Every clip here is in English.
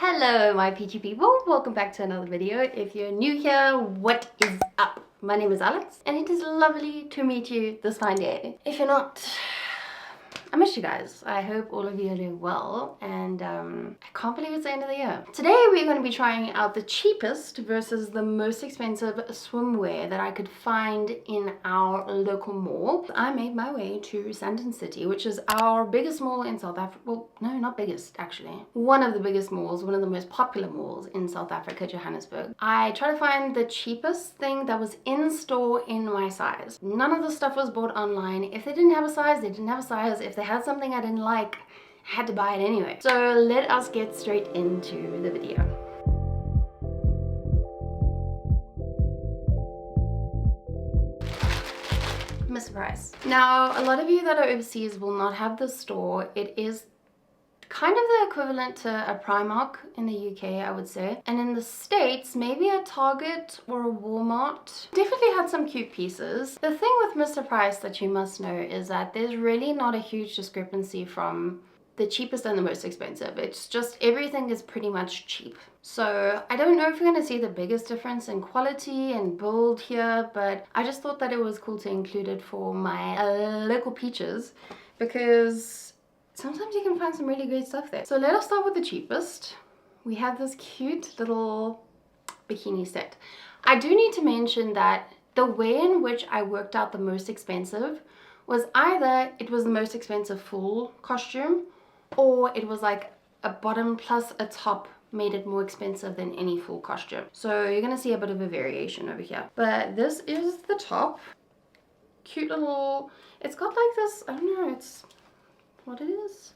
Hello my peachy people, welcome back to another video. If you're new here, what is up? My name is Alex and it is lovely to meet you this fine day. If you're not, I miss you guys. I hope all of you are doing well and I can't believe it's the end of the year. Today we're going to be trying out the cheapest versus the most expensive swimwear that I could find in our local mall. I made my way to Sandton City, which is our biggest mall in South Africa. Well, no, not biggest actually. One of the biggest malls, one of the most popular malls in South Africa, Johannesburg. I tried to find the cheapest thing that was in store in my size. None of the stuff was bought online. If they didn't have a size, they didn't have a size. If they had something I didn't like, I had to buy it anyway. So let us get straight into the video. Mr. Price. Now, a lot of you that are overseas will not have this store. It is kind of the equivalent to a Primark in the UK, I would say. And in the States, maybe a Target or a Walmart. Definitely had some cute pieces. The thing with Mr. Price that you must know is that there's really not a huge discrepancy from the cheapest and the most expensive. It's just everything is pretty much cheap. So I don't know if you're going to see the biggest difference in quality and build here, but I just thought that it was cool to include it for my local peaches because sometimes you can find some really great stuff there. So let us start with the cheapest. We have this cute little bikini set. I do need to mention that the way in which I worked out the most expensive was either it was the most expensive full costume or it was like a bottom plus a top made it more expensive than any full costume. So you're gonna see a bit of a variation over here. But this is the top. Cute little, it's got like this, I don't know, it's what it is,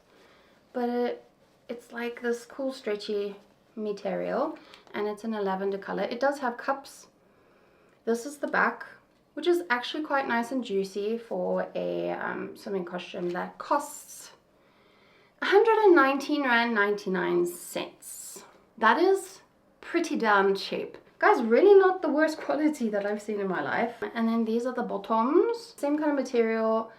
but it's like this cool stretchy material and it's in a lavender color. It does have cups. This is the back, which is actually quite nice and juicy for a swimming costume that costs 119 Rand 99 cents. That is pretty damn cheap. Guys, really not the worst quality that I've seen in my life. And then these are the bottoms, same kind of material.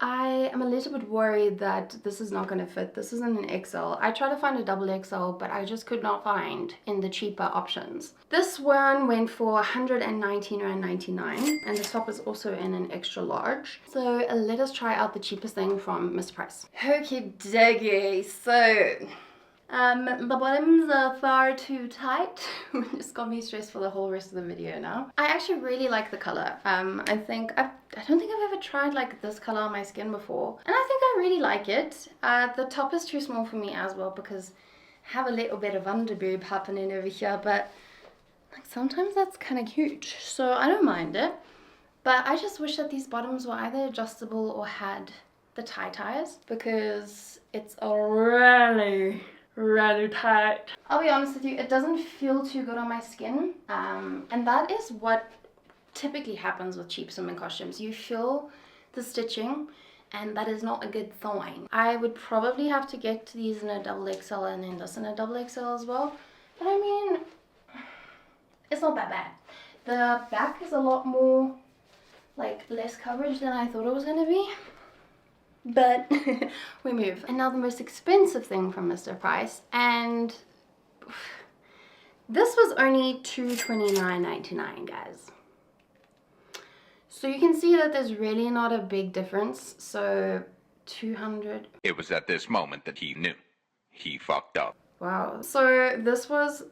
I am a little bit worried that this is not going to fit. This isn't an XL. I tried to find a double XL, but I just could not find in the cheaper options. This one went for 119 Rand 99 and the top is also in an extra large. So let us try out the cheapest thing from Mr. Price. Okie dokie. So the bottoms are far too tight. It's got me stressed for the whole rest of the video now. I actually really like the color. I don't think I've ever tried like this color on my skin before. And I think I really like it. The top is too small for me as well because I have a little bit of underboob happening over here. But like sometimes that's kind of cute. So I don't mind it. But I just wish that these bottoms were either adjustable or had the tie-ties because it's already really tight. I'll be honest with you, it doesn't feel too good on my skin, and that is what typically happens with cheap swimming costumes. You feel the stitching and that is not a good sign. I would probably have to get these in a double XL and then this in a double XL as well, but I mean, it's not that bad. The back is a lot more like less coverage than I thought it was going to be. But we move. And now the most expensive thing from Mr. Price, and this was only $229.99, guys. So you can see that there's really not a big difference. So 200. It was at this moment that he knew. He fucked up. Wow. So this was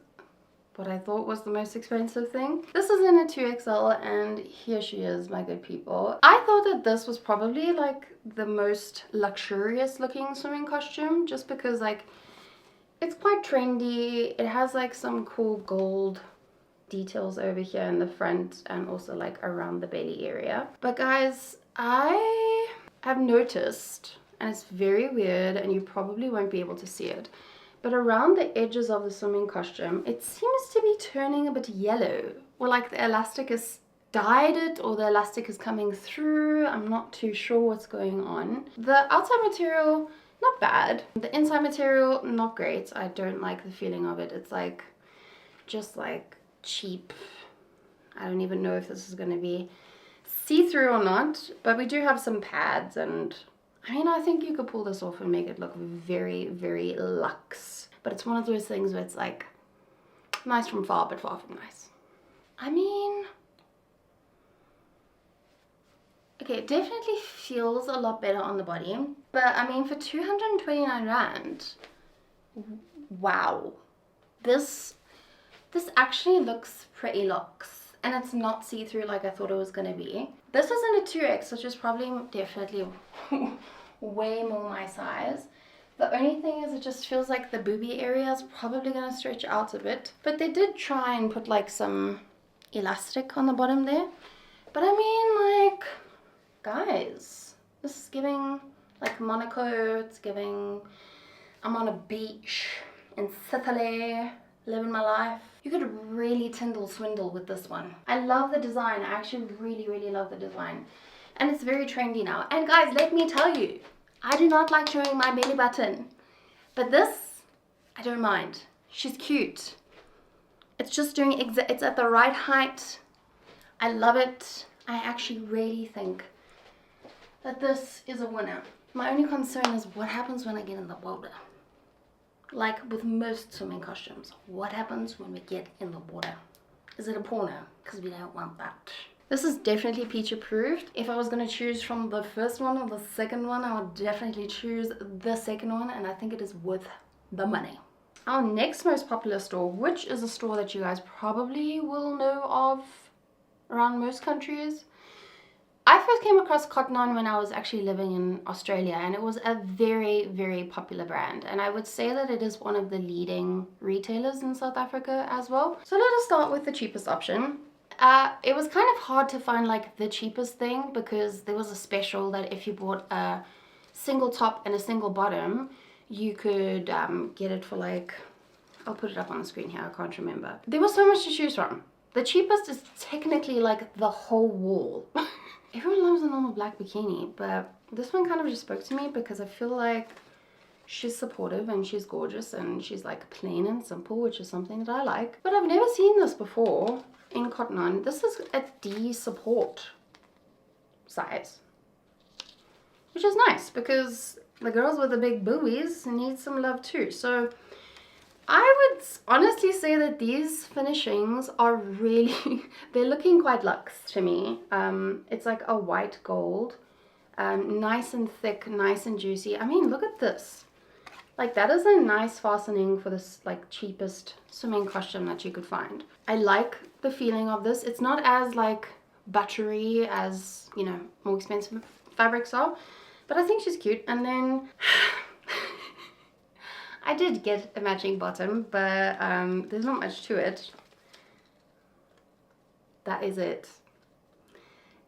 what I thought was the most expensive thing. This is in a 2XL and here she is, my good people. I thought that this was probably like the most luxurious looking swimming costume just because like it's quite trendy. It has like some cool gold details over here in the front and also like around the belly area. But guys, I have noticed, and it's very weird and you probably won't be able to see it, but around the edges of the swimming costume, it seems to be turning a bit yellow. Or like the elastic has dyed it or the elastic is coming through. I'm not too sure what's going on. The outside material, not bad. The inside material, not great. I don't like the feeling of it. It's like, just like cheap. I don't even know if this is going to be see-through or not. But we do have some pads and I mean, I think you could pull this off and make it look very, very luxe. but it's one of those things where it's like nice from far, but far from nice. I mean, okay, it definitely feels a lot better on the body, but I mean, for 229 Rand, wow. This actually looks pretty luxe, and it's not see-through like I thought it was gonna be. This was in a 2X, which is probably definitely way more my size. The only thing is it just feels like the boobie area is probably gonna stretch out a bit, but they did try and put like some elastic on the bottom there. But I mean, like, guys, this is giving like Monaco. It's giving I'm on a beach in Sicily, living my life. You could really Tyndall swindle with this one. I love the design. I actually really love the design, and it's very trendy now. And guys, let me tell you, I do not like showing my belly button, but this I don't mind. She's cute. It's just doing it's at the right height. I love it. I actually really think that this is a winner. My only concern is what happens when I get in the water. Like with most swimming costumes, what happens when we get in the water? Is it a porno? Because we don't want that. This is definitely peach approved. If I was going to choose from the first one or the second one, I would definitely choose the second one, and I think it is worth the money. Our next most popular store, which is a store that you guys probably will know of around most countries. I first came across Cotton On when I was actually living in Australia, and it was a very popular brand, and I would say that it is one of the leading retailers in South Africa as well. So let us start with the cheapest option. It was kind of hard to find like the cheapest thing, because there was a special that if you bought a single top and a single bottom, you could get it for like, I'll put it up on the screen here, I can't remember. There was so much to choose from. The cheapest is technically like the whole wall. Everyone loves a normal black bikini, but this one kind of just spoke to me because I feel like she's supportive and she's gorgeous and she's like plain and simple, which is something that I like. But I've never seen this before in Cotton On. This is a D support size, which is nice because the girls with the big boobies need some love too. So I would honestly say that these finishings are really, they're looking quite luxe to me. It's like a white gold, nice and thick, nice and juicy. I mean, look at this. Like, that is a nice fastening for this like cheapest swimming costume that you could find. I like the feeling of this. It's not as like buttery as, you know, more expensive fabrics are, but I think she's cute. And then I did get a matching bottom, but there's not much to it. That is it.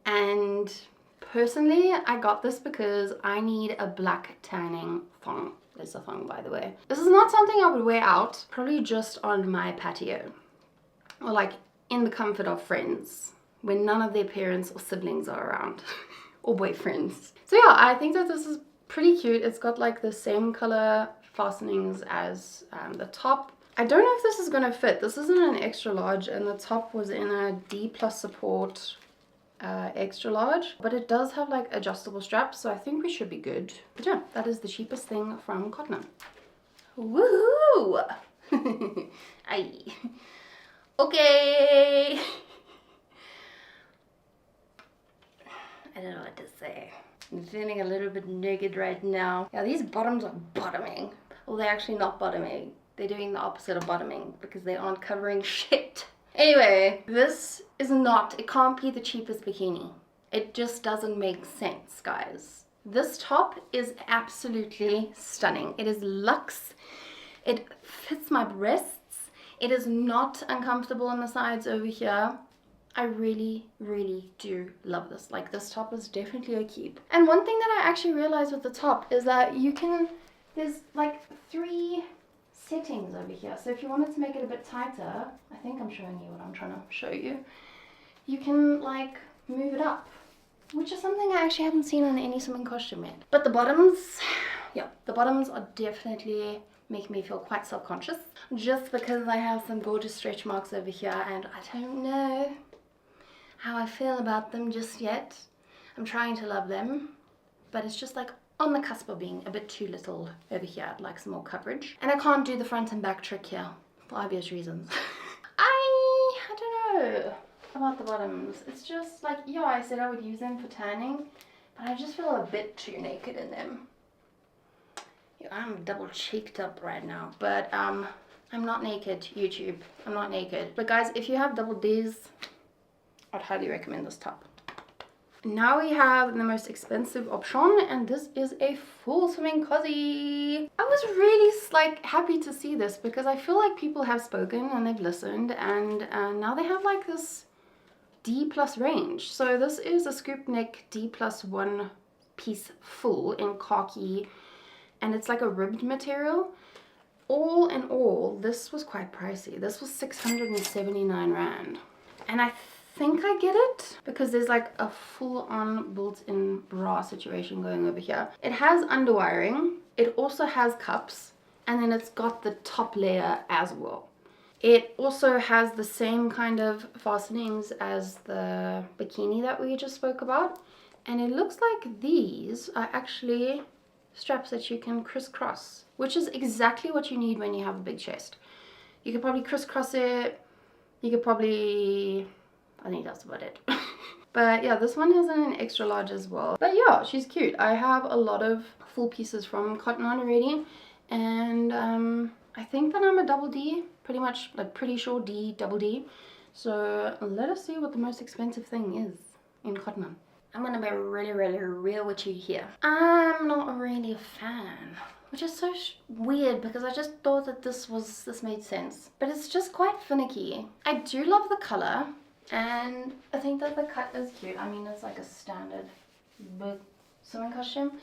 And personally, I got this because I need a black tanning thong. There's a thong, by the way. This is not something I would wear out, probably just on my patio, or like in the comfort of friends when none of their parents or siblings are around, or boyfriends. So yeah, I think that this is pretty cute. It's got like the same color fastenings as the top. I don't know if this is gonna fit. This isn't an extra large, and the top was in a D+ support extra large, but it does have like adjustable straps, so I think we should be good. But yeah, that is the cheapest thing from Cotton On. Woohoo! Aye. Okay. I don't know what to say. I'm feeling a little bit naked right now. Yeah, these bottoms are bottoming. Well, they're actually not bottoming. They're doing the opposite of bottoming because they aren't covering shit. Anyway, this is not, it can't be the cheapest bikini. It just doesn't make sense, guys. This top is absolutely stunning. It is luxe. It fits my breasts. It is not uncomfortable on the sides over here. I really do love this. Like, this top is definitely a keep. And one thing that I actually realized with the top is that you can, there's like 3 settings over here. So if you wanted to make it a bit tighter, I think I'm showing you what I'm trying to show you. You can like move it up, which is something I actually haven't seen in any swimming costume yet. But the bottoms, yeah, the bottoms are definitely make me feel quite self-conscious, just because I have some gorgeous stretch marks over here, and I don't know how I feel about them just yet. I'm trying to love them, but it's just like on the cusp of being a bit too little over here. I'd like some more coverage. And I can't do the front and back trick here for obvious reasons. I don't know about the bottoms. It's just like, yeah, I said I would use them for tanning, but I just feel a bit too naked in them. Yeah, I'm double cheeked up right now, but I'm not naked, YouTube. I'm not naked. But guys, if you have double D's, I'd highly recommend this top. Now we have the most expensive option, and this is a full swimming cozy. I was really like happy to see this because I feel like people have spoken and they've listened, and now they have like this D plus range. So this is a scoop neck D plus 1 piece full in khaki, and it's like a ribbed material. All in all, this was quite pricey. This was 679 Rand. And I think I get it because there's like a full-on built-in bra situation going over here. It has underwiring. It also has cups, and then it's got the top layer as well. It also has the same kind of fastenings as the bikini that we just spoke about. And it looks like these are actually straps that you can crisscross, which is exactly what you need when you have a big chest. You could probably crisscross it. You could probably, I think that's about it. But yeah, this one is in an extra large as well. But yeah, she's cute. I have a lot of full pieces from Cotton On already, and I think that I'm a double D, pretty much, like pretty sure D, double D. So let us see what the most expensive thing is in Cotton On. I'm gonna be really real with you here. I'm not really a fan, which is so weird because I just thought that this made sense. But it's just quite finicky. I do love the color, and I think that the cut is cute. I mean, it's like a standard big swimming costume.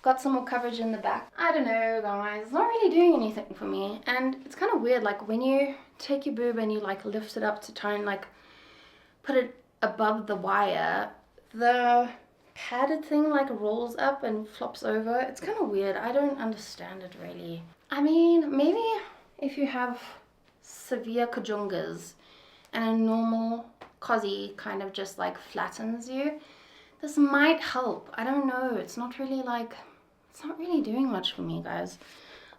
Got some more coverage in the back. I don't know, guys, it's not really doing anything for me. And it's kind of weird, like when you take your boob and you like lift it up to try and like put it above the wire, the padded thing like rolls up and flops over. It's kind of weird. I don't understand it really. I mean, maybe if you have severe kajungas and a normal cozy kind of just like flattens you, this might help. I don't know. It's not really doing much for me, guys.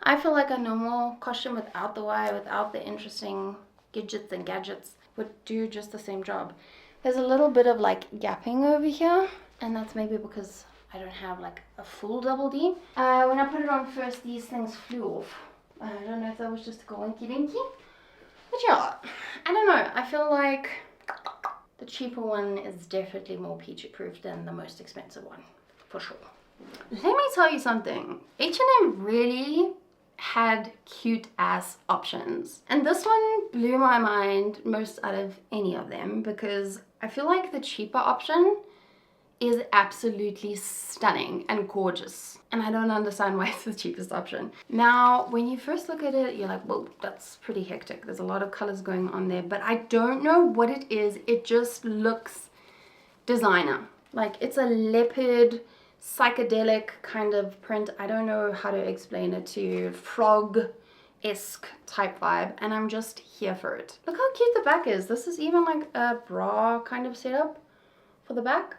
I feel like a normal costume without the wire, without the interesting gadgets and gadgets would do just the same job. There's a little bit of like gapping over here, and that's maybe because I don't have like a full double D. When I put it on first, these things flew off. I don't know if that was just a goinky dinky. But yeah, I don't know. I feel like the cheaper one is definitely more peachy proof than the most expensive one, for sure. Let me tell you something. H&M really had cute ass options, and this one blew my mind most out of any of them because I feel like the cheaper option is absolutely stunning and gorgeous, and I don't understand why it's the cheapest option. Now when you first look at it, you're like, whoa, that's pretty hectic. There's a lot of colors going on there, but I don't know what it is. It just looks designer. Like it's a leopard psychedelic kind of print. I don't know how to explain it to you. Frog-esque type vibe, and I'm just here for it. Look how cute the back is. This is even like a bra kind of setup for the back,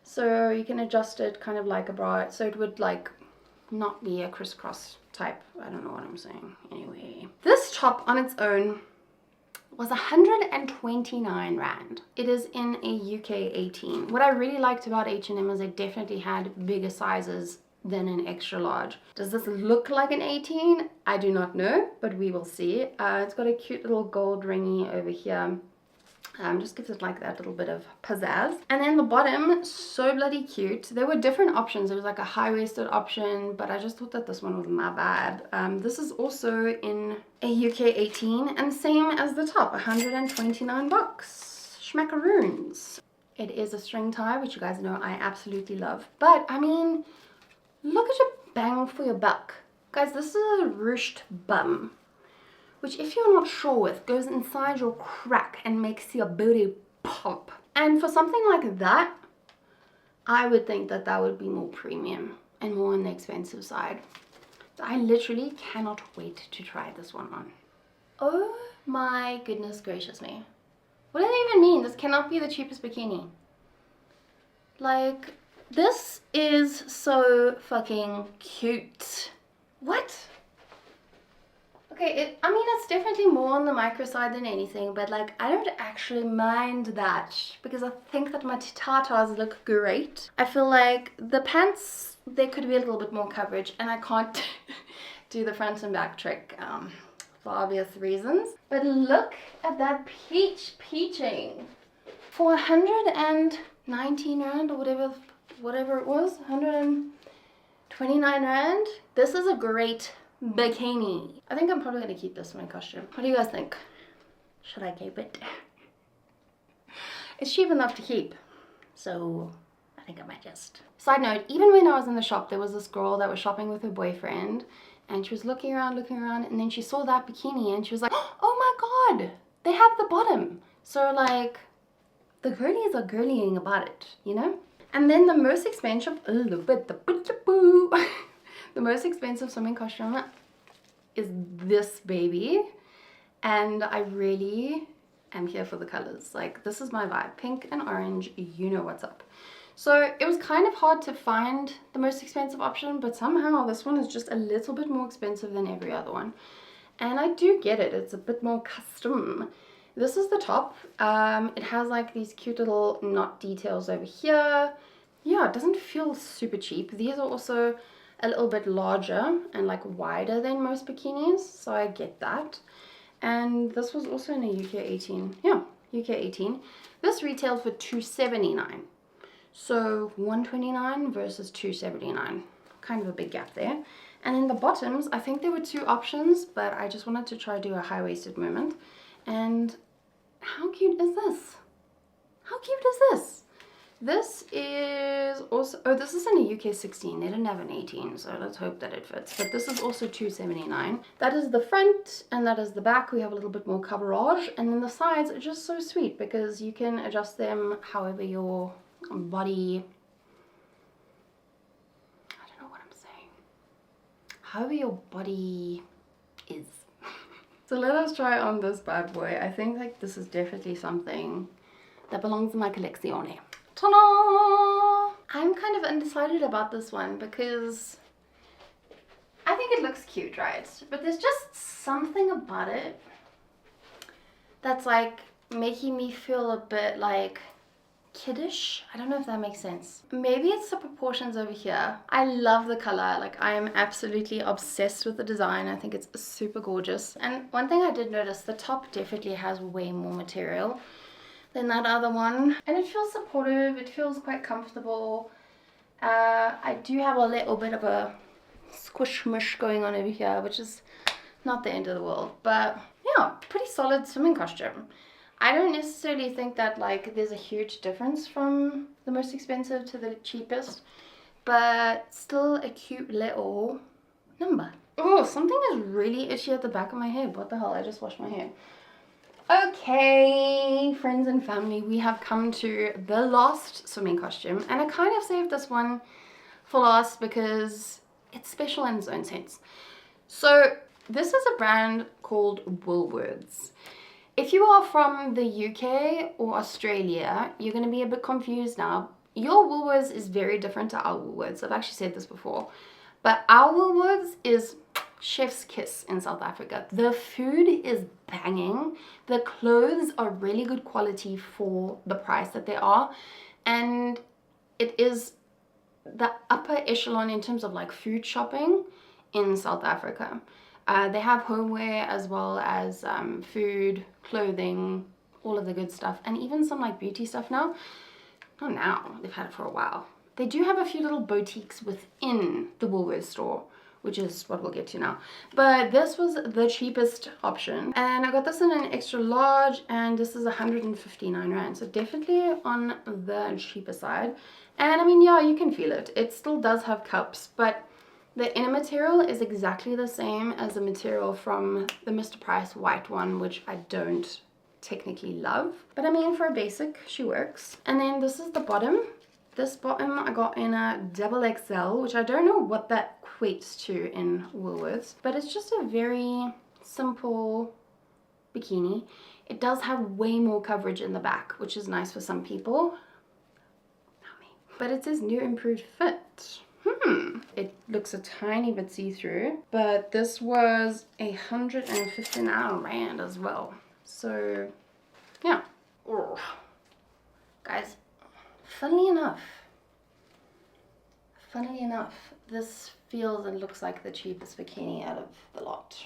so you can adjust it kind of like a bra, so it would like not be a crisscross type. I don't know what I'm saying. Anyway, this top on its own was 129 Rand. It is in a UK 18. What I really liked about H&M is they definitely had bigger sizes than an extra large. Does this look like an 18? I do not know, but we will see. It's got a cute little gold ringy over here. Just gives it like that little bit of pizzazz. And then the bottom, so bloody cute. There were different options. There was like a high-waisted option, but I just thought that this one was my vibe. This is also in a UK 18, and same as the top, 129 bucks. Schmackaroons. It is a string tie, which you guys know I absolutely love. But I mean, look at your bang for your buck. Guys, this is a ruched bum, which if you're not sure with, goes inside your crack and makes your booty pop. And for something like that, I would think that that would be more premium and more on the expensive side. So I literally cannot wait to try this one on. Oh my goodness gracious me. What does that even mean? This cannot be the cheapest bikini. Like, This is so fucking cute. What? Okay, I mean, it's definitely more on the micro side than anything, but like, I don't actually mind that because I think that my tatas look great. I feel like the pants, there could be a little bit more coverage, and I can't do the front and back trick for obvious reasons. But look at that peaching. For 119 Rand or whatever it was, 129 Rand, this is a great bikini. I think I'm probably going to keep this in my costume. What do you guys think? Should I keep it? It's cheap enough to keep, so I think I might just. Side note, even when I was in the shop, there was this girl that was shopping with her boyfriend, and she was looking around, and then she saw that bikini, and she was like, oh my god, they have the bottom. So like, the girlies are girlying about it, you know? And then the most expensive, the most expensive swimming costume is this baby, and I really am here for the colors. Like, this is my vibe, pink and orange, you know what's up. So it was kind of hard to find the most expensive option, but somehow this one is just a little bit more expensive than every other one, and I do get it. It's a bit more custom. This is the top. It has like these cute little knot details over here. Yeah, it doesn't feel super cheap. These are also a little bit larger and like wider than most bikinis, so I get that. And this was also in a UK 18. Yeah, UK 18. This retailed for $279. So $129 versus $279. Kind of a big gap there. And in the bottoms, I think there were two options, but I just wanted to try do a high-waisted moment. And how cute is this? How cute is this? This is also, oh, this is in a UK 16. They didn't have an 18, so let's hope that it fits. But this is also $279. That is the front, and that is the back. We have a little bit more coverage, and then the sides are just so sweet because you can adjust them however your body, I don't know what I'm saying, however your body is. So let us try on this bad boy. I think like this is definitely something that belongs in my collezione. Ta-da! I'm kind of undecided about this one because I think it looks cute, right? But there's just something about it that's like making me feel a bit like kiddish. I don't know if that makes sense. Maybe it's the proportions over here. I love the color. Like, I am absolutely obsessed with the design. I think it's super gorgeous. And one thing I did notice, the top definitely has way more material than that other one, and it feels supportive. It feels quite comfortable. I do have a little bit of a squish mush going on over here, which is not the end of the world, but yeah, pretty solid swimming costume. I don't necessarily think that like there's a huge difference from the most expensive to the cheapest, but still a cute little number. Oh, something is really itchy at the back of my head. What the hell? I just washed my hair. Okay, friends and family, we have come to the last swimming costume, and I kind of saved this one for last because it's special in its own sense. So this is a brand called Woolworths. If you are from the UK or Australia, you're going to be a bit confused now. Your Woolworths is very different to our Woolworths. I've actually said this before, but our Woolworths is chef's kiss in South Africa. The food is banging. The clothes are really good quality for the price that they are, and it is the upper echelon in terms of like food shopping in South Africa. They have homeware as well as food, clothing, all of the good stuff, and even some like beauty stuff now. Not now, they've had it for a while. They do have a few little boutiques within the Woolworths store, which is what we'll get to now. But this was the cheapest option, and I got this in an extra large, and this is 159 Rand, so definitely on the cheaper side. And I mean, yeah, you can feel it. It still does have cups, but the inner material is exactly the same as the material from the Mr. Price white one, which I don't technically love. But I mean, for a basic, she works. And then this is the bottom. This bottom I got in a double XL, which I don't know what that equates to in Woolworths, but it's just a very simple bikini. It does have way more coverage in the back, which is nice for some people. Not me. but it says new improved fit. It looks a tiny bit see-through, but this was 159 rand as well. So yeah. Oh. Guys, funnily enough, this feels and looks like the cheapest bikini out of the lot,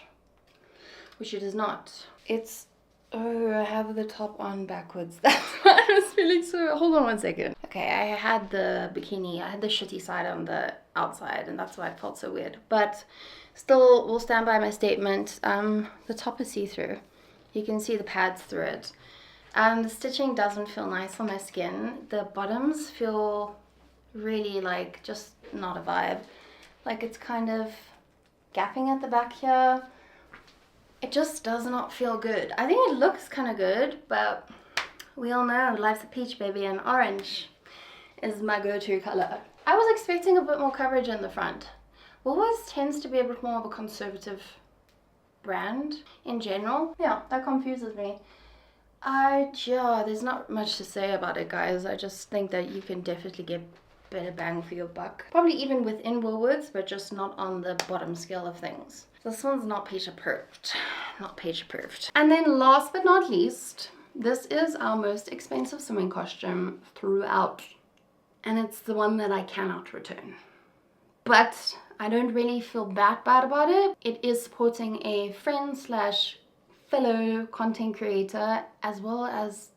which it is not. It's, oh, I have the top on backwards. That's why I was feeling so, hold on one second. Okay, I had the bikini, I had the shitty side on the outside, and that's why it felt so weird. But still, we'll stand by my statement. The top is see-through. You can see the pads through it. The stitching doesn't feel nice on my skin. The bottoms feel really like just not a vibe. Like it's kind of gapping at the back here. It just does not feel good. I think it looks kind of good, but we all know life's a peach, baby, and orange is my go-to color. I was expecting a bit more coverage in the front. Woolworths tends to be a bit more of a conservative brand in general. Yeah, that confuses me. There's not much to say about it, guys. I just think that you can definitely get better bang for your buck. Probably even within Woolworths, but just not on the bottom scale of things. This one's not page approved. Not page approved. And then last but not least, this is our most expensive swimming costume throughout. And it's the one that I cannot return. But I don't really feel that bad about it. It is supporting a friend slash fellow content creator as well as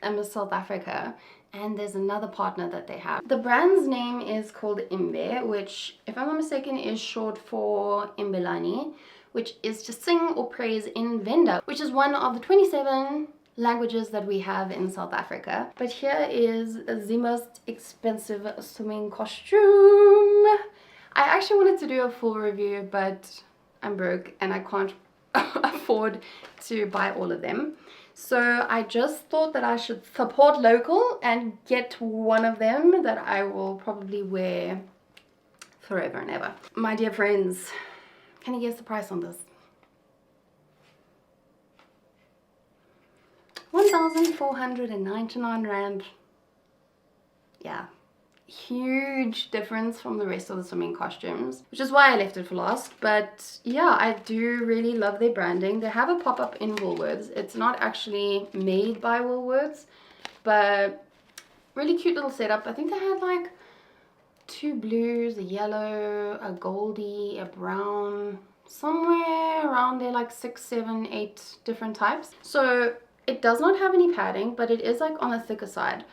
Miss South Africa, and there's another partner that they have. The brand's name is called Imbe, which, if I'm not mistaken, is short for Imbelani, which is to sing or praise in Venda, which is one of the 27 languages that we have in South Africa. But here is the most expensive swimming costume. I actually wanted to do a full review, but I'm broke and I can't afford to buy all of them. So I just thought that I should support local and get one of them that I will probably wear forever and ever. My dear friends, can you guess the price on this? 1,499 rand. Yeah. Huge difference from the rest of the swimming costumes, which is why I left it for last. But yeah, I do really love their branding. They have a pop-up in Woolworths. It's not actually made by Woolworths, but really cute little setup. I think they had like 2 blues, a yellow, a goldie, a brown, somewhere around there, like 6, 7, 8 different types. So it does not have any padding, but it is like on the thicker side.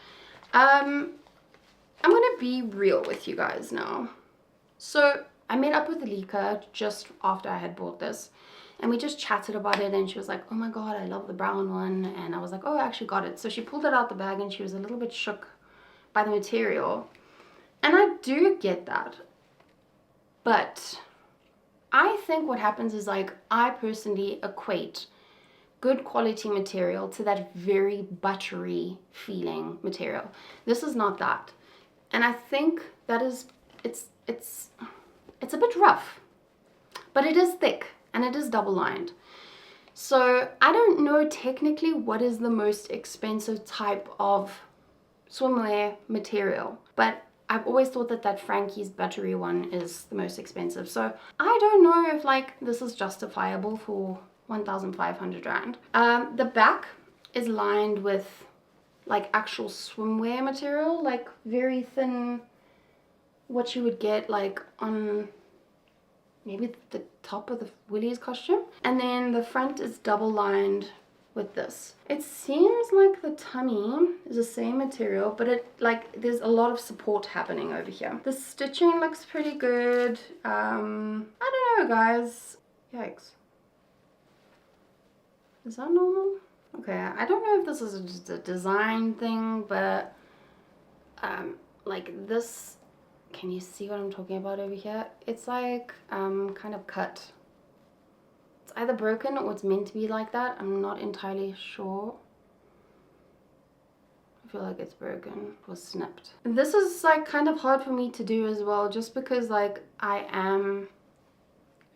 I'm gonna be real with you guys now. So I met up with Alika just after I had bought this, and we just chatted about it, and she was like, oh my god, I love the brown one. And I was like, oh, I actually got it. So she pulled it out the bag and she was a little bit shook by the material, and I do get that. But I think what happens is, like, I personally equate good quality material to that very buttery feeling material. This is not that. And I think that is, it's a bit rough, but it is thick and it is double lined. So I don't know technically what is the most expensive type of swimwear material, but I've always thought that that Frankie's buttery one is the most expensive. So I don't know if like this is justifiable for 1,500 rand. The back is lined with like actual swimwear material, like very thin, what you would get like on maybe the top of the Willie's costume. And then the front is double lined with this. It seems like the tummy is the same material, but it like there's a lot of support happening over here. The stitching looks pretty good. I don't know, guys. Yikes. Is that normal? Okay, I don't know if this is just a design thing, but like this, can you see what I'm talking about over here? It's like kind of cut. It's either broken or it's meant to be like that. I'm not entirely sure. I feel like it's broken or snipped. This is like kind of hard for me to do as well, just because like I am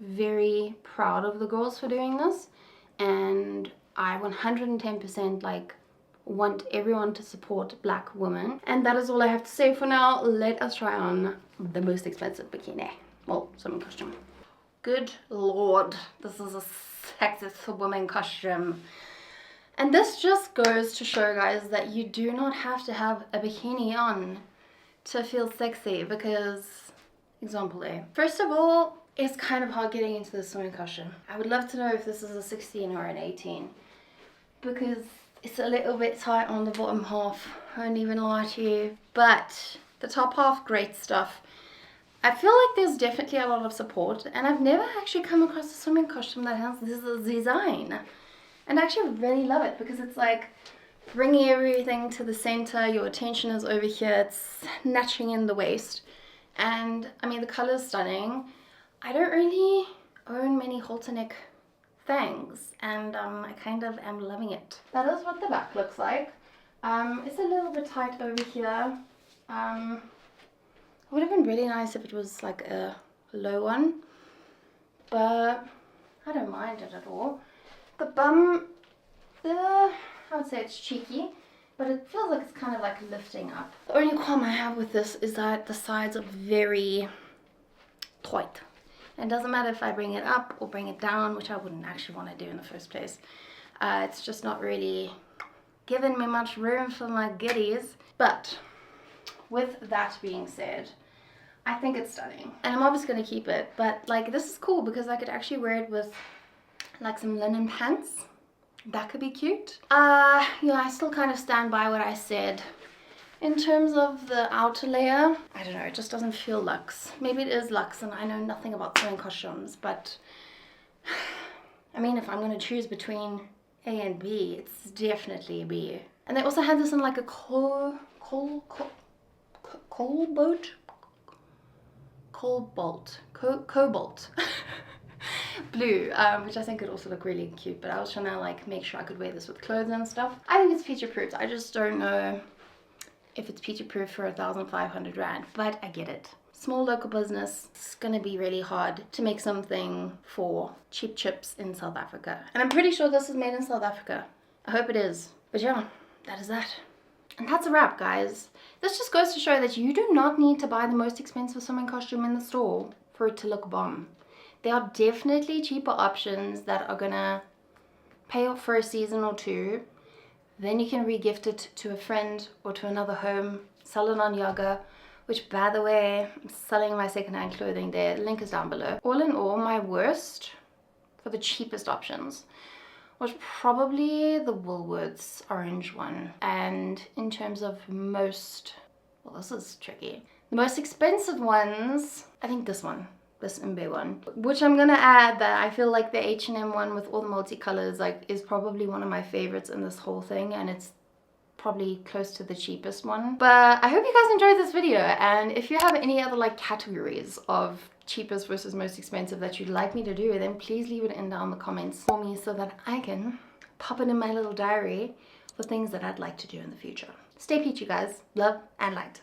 very proud of the girls for doing this, and I 110% like want everyone to support black women. And that is all I have to say for now. Let us try on the most expensive bikini. Well, swimming costume. Good lord, this is a sexist woman costume. And this just goes to show, guys, that you do not have to have a bikini on to feel sexy, because, example A. First of all, it's kind of hard getting into the swimming costume. I would love to know if this is a 16 or an 18, because it's a little bit tight on the bottom half, I won't even lie to you. But the top half, great stuff. I feel like there's definitely a lot of support, and I've never actually come across a swimming costume that has this design. And I actually really love it, because it's like bringing everything to the center, your attention is over here, it's snatching in the waist. And I mean, the color is stunning. I don't really own many halter neck things, and I kind of am loving it. That is what the back looks like. It's a little bit tight over here. It would have been really nice if it was like a low one, but I don't mind it at all. The bum, I would say it's cheeky, but it feels like it's kind of like lifting up. The only qualm I have with this is that the sides are very tight. And it doesn't matter if I bring it up or bring it down, which I wouldn't actually want to do in the first place. It's just not really giving me much room for my goodies. But with that being said, I think it's stunning. And I'm obviously going to keep it. But like, this is cool because I could actually wear it with like some linen pants. That could be cute. Yeah, I still kind of stand by what I said. In terms of the outer layer, I don't know, it just doesn't feel luxe. Maybe it is luxe and I know nothing about sewing costumes, but I mean, if I'm going to choose between A and B, it's definitely B. And they also had this in like a cobalt blue, which I think could also look really cute, but I was trying to like make sure I could wear this with clothes and stuff. I think it's future proof. I just don't know if it's future proof for 1,500 rand, but I get it. Small local business, it's gonna be really hard to make something for cheap chips in South Africa. And I'm pretty sure this is made in South Africa. I hope it is. But yeah, that is that. And that's a wrap, guys. This just goes to show that you do not need to buy the most expensive swimming costume in the store for it to look bomb. There are definitely cheaper options that are gonna pay off for a season or two. Then you can re-gift it to a friend or to another home, sell it on Yaga, which, by the way, I'm selling my secondhand clothing there. Link is down below. All in all, my worst for the cheapest options was probably the Woolworths orange one. And in terms of most, well, this is tricky. The most expensive ones, I think this one. This Imbe one, which I'm gonna add that I feel like the H&M one with all the multicolors like is probably one of my favorites in this whole thing, and it's probably close to the cheapest one. But I hope you guys enjoyed this video, and if you have any other like categories of cheapest versus most expensive that you'd like me to do, then please leave it in down the comments for me so that I can pop it in my little diary for things that I'd like to do in the future. Stay peachy, guys. Love and light.